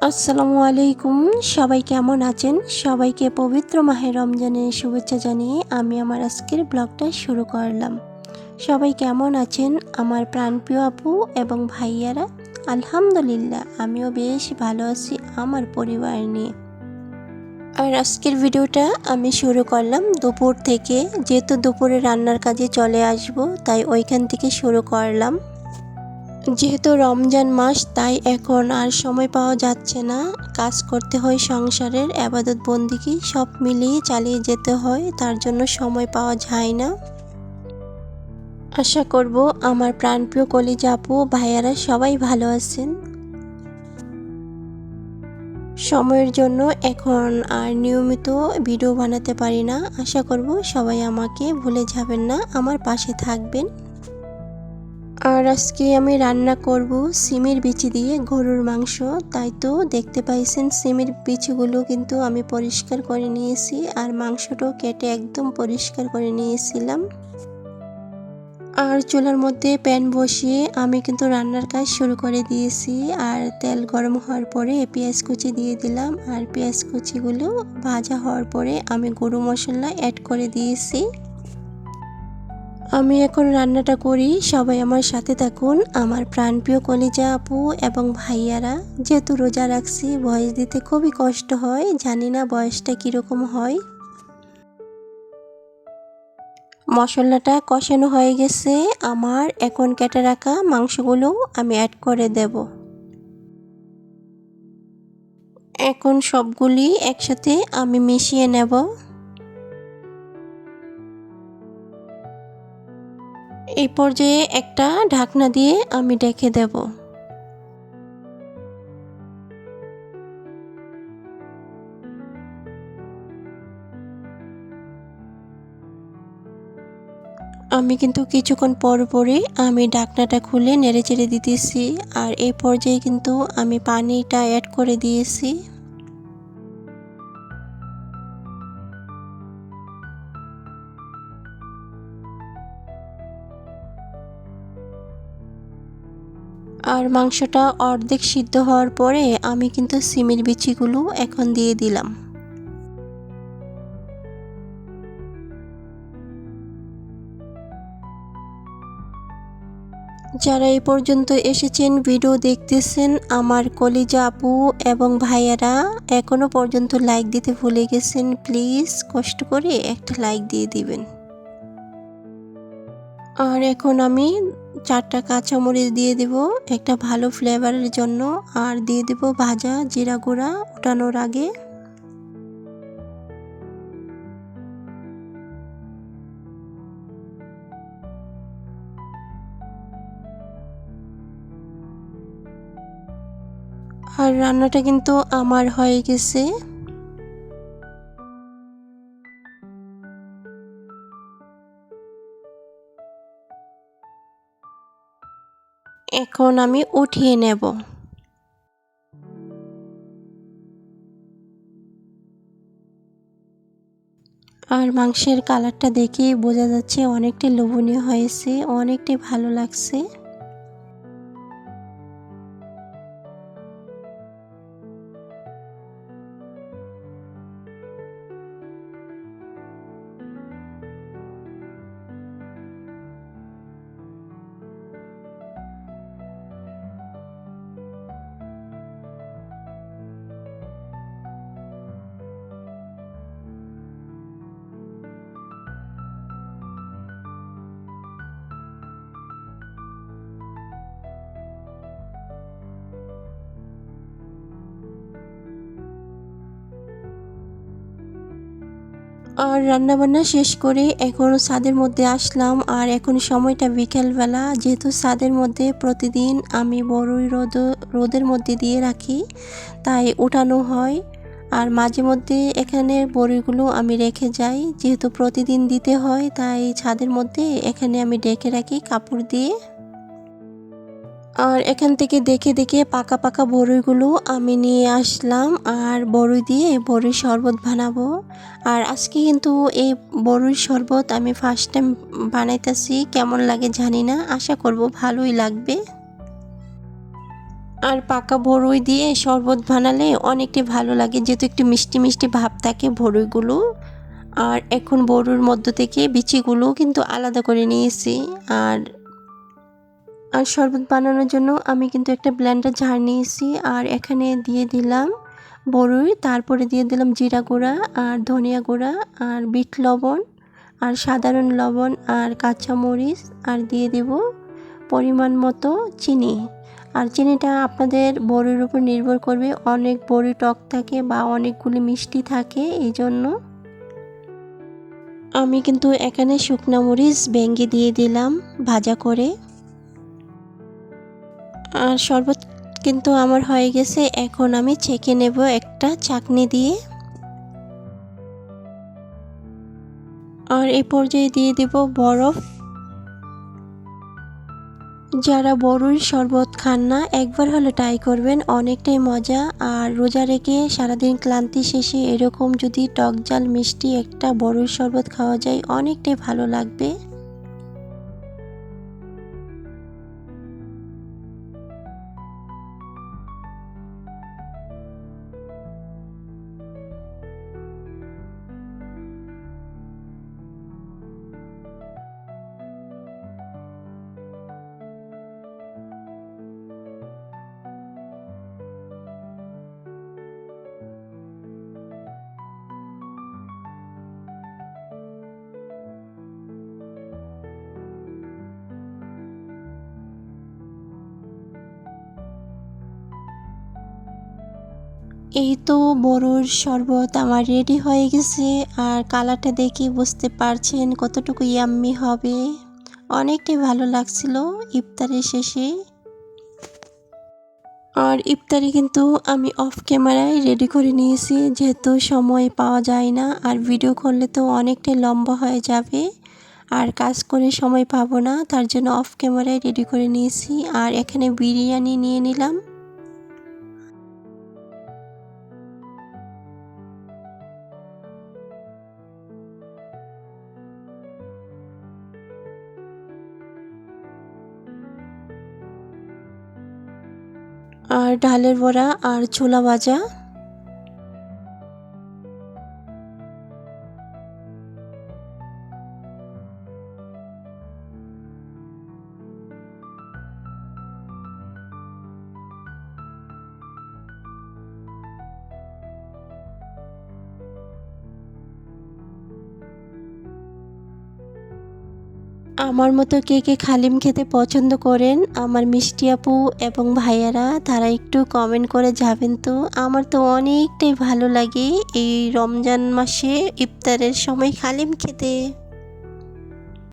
আসসালামু আলাইকুম। সবাই কেমন আছেন? সবাইকে পবিত্র মাহে রমজানের শুভেচ্ছা জানিয়ে আমি আমার আজকের ব্লগটা শুরু করলাম। সবাই কেমন আছেন আমার প্রাণপ্রিয় আপু এবং ভাইয়ারা? আলহামদুলিল্লাহ আমিও বেশ ভালো আছি আমার পরিবার নিয়ে। আর আজকের ভিডিওটা আমি শুরু করলাম দুপুর থেকে, যেহেতু দুপুরে রান্নার কাজে চলে আসব তাই ওইখান থেকে শুরু করলাম। যেহেতু রমজান মাস তাই এখন আর সময় পাওয়া যাচ্ছে না, কাজ করতে হয়, সংসারের ইবাদত বন্দিগি সব মিলিয়ে চালিয়ে যেতে হয়, তার জন্য সময় পাওয়া যায় না। আশা করব আমার প্রাণপ্রিয় কলিজা আপু ভাইয়ারা সবাই ভালো আছেন। সময়ের জন্য এখন আর নিয়মিত ভিডিও বানাতে পারি না, আশা করব সবাই আমাকে ভুলে যাবেন না, আমার পাশে থাকবেন। আর আজকে আমি রান্না করব সিমের বিচি দিয়ে গরুর মাংস। তাই তো দেখতে পাইছেন সিমের বিচিগুলো কিন্তু আমি পরিষ্কার করে নিয়েছি, আর মাংসটাও কেটে একদম পরিষ্কার করে নিয়েছিলাম। আর চুলার মধ্যে প্যান বসিয়ে আমি কিন্তু রান্নার কাজ শুরু করে দিয়েছি। আর তেল গরম হওয়ার পরে পেঁয়াজ কুচি দিয়ে দিলাম, আর পেঁয়াজ কুচিগুলো ভাজা হওয়ার পরে আমি গরু মশলা অ্যাড করে দিয়েছি। আমি এখন রান্নাটা করি, সবাই আমার সাথে থাকুন। আমার প্রাণপ্রিয় কলিজা আপু এবং ভাইয়ারা, যেহেতু রোজা রাখছি ভয়েস দিতে খুবই কষ্ট হয়, জানি না বয়সটা কীরকম হয়। মশলাটা কষানো হয়ে গেছে আমার, এখন কেটে রাখা মাংসগুলো আমি অ্যাড করে দেব। এখন সবগুলি একসাথে আমি মিশিয়ে নেব। এই পর্যায়ে একটা ঢাকনা দিয়ে আমি ঢেকে দেব। আমি কিন্তু কিছুক্ষণ পরে আমি ঢাকনাটা খুলে নেড়েচেড়ে দিতেছি, আর এই পর্যায়ে কিন্তু আমি পানিটা অ্যাড করে দিয়েছি। আর মাংসটা অর্ধেক সিদ্ধ হওয়ার পরে আমি কিন্তু সিমের বিচিগুলো এখন দিয়ে দিলাম। যারা এই পর্যন্ত এসেছেন ভিডিও দেখতেছেন আমার কলিজা আপু এবং ভাইয়ারা, এখনো পর্যন্ত লাইক দিতে ভুলে গেছেন, প্লিজ কষ্ট করে একটা লাইক দিয়ে দিবেন। আর এখন আমি 4টা কাঁচামরিচ দিয়ে দেব একটা ভালো ফ্লেভারের জন্য, আর দিয়ে দেব ভাজা জিরা গুঁড়া ওঠানোর আগে। আর রান্নাটা কিন্তু আমার হয়ে গেছে। এখন আমি উঠিয়ে নেব। আর মাংসের কালারটা দেখে বোঝা যাচ্ছে অনেকটাই লোভনীয় হয়েছে, অনেকটাই ভালো লাগছে। আর রান্নাবান্না শেষ করে এখন ছাদের মধ্যে আসলাম। আর এখন সময়টা বিকেলবেলা, যেহেতু ছাদের মধ্যে প্রতিদিন আমি বড়ই রোদের মধ্যে দিয়ে রাখি, তাই উঠানো হয়। আর মাঝে মধ্যে এখানে বড়িগুলো আমি রেখে যাই, যেহেতু প্রতিদিন দিতে হয় তাই ছাদের মধ্যে এখানে আমি ঢেকে রাখি কাপড় দিয়ে। আর এখান থেকে দেখে দেখে পাকা পাকা বড়ইগুলো আমি নিয়ে আসলাম, আর বড়ই দিয়ে বড়ির শরবত বানাবো। আর আজকে কিন্তু এই বড়ির শরবত আমি ফার্স্ট টাইম বানাইতেছি, কেমন লাগে জানি না, আশা করব ভালোই লাগবে। আর পাকা বড়ই দিয়ে শরবত বানালে অনেকটাই ভালো লাগে, যেহেতু একটু মিষ্টি মিষ্টি ভাব থাকে বড়ইগুলো। আর এখন বড়ির মধ্য থেকে বিচিগুলো কিন্তু আলাদা করে নিয়েছি। আর আর শরবত বানানোর জন্য আমি কিন্তু একটা ব্লেন্ডার জার নিয়েছি। আর এখানে দিয়ে দিলাম বড়ই, তারপরে দিয়ে দিলাম জিরা গুঁড়া আর ধনিয়া গুঁড়া আর বিট লবণ আর সাধারণ লবণ আর কাঁচামরিচ, আর দিয়ে দেব পরিমাণ মতো চিনি। আর চিনিটা আপনাদের বড়ির উপর নির্ভর করবে, অনেক বড়ি টক থাকে বা অনেকগুলি মিষ্টি থাকে, এই জন্য আমি কিন্তু এখানে শুকনো মরিচ ভেঙে দিয়ে দিলাম ভাজা করে। আর শরবত কিন্তু আমার হয়ে গেছে, এখন আমি ছেঁকে নেব একটা ছাঁকনি দিয়ে। আর এই পর্যায়ে দিয়ে দেব বরফ। যারা বড়ির শরবত খান না, একবার হলে ট্রাই করবেন, অনেকটাই মজা। আর রোজা রেখে সারাদিন ক্লান্তি শেষে এরকম যদি টক ঝাল মিষ্টি একটা বড়ির শরবত খাওয়া যায়, অনেকটাই ভালো লাগবে। এই তো বড়ির শরবত আমার রেডি হয়ে গেছে। আর কালারটা দেখে বুঝতে পারছেন কতটুকু ইয়াম্মি হবে। অনেকটাই ভালো লাগছিল ইফতারের শেষে। আর ইফতারি কিন্তু আমি অফ ক্যামেরায় রেডি করে নিয়েছি, যেহেতু সময় পাওয়া যায় না, আর ভিডিও করলে তো অনেকটাই লম্বা হয়ে যাবে আর কাজ করে সময় পাবো না, তার জন্য অফ ক্যামেরায় রেডি করে নিয়েছি। আর এখানে বিরিয়ানি নিয়ে নিলাম। আর ডালের বড়া আর ছোলা ভাজা। আমার মতো কে কে হালিম খেতে পছন্দ করেন, আমার মিষ্টি আপু এবং ভাইয়ারা, তারা একটু কমেন্ট করে যাবেন তো। আমার তো অনেকটাই ভালো লাগে এই রমজান মাসে ইফতারের সময় হালিম খেতে।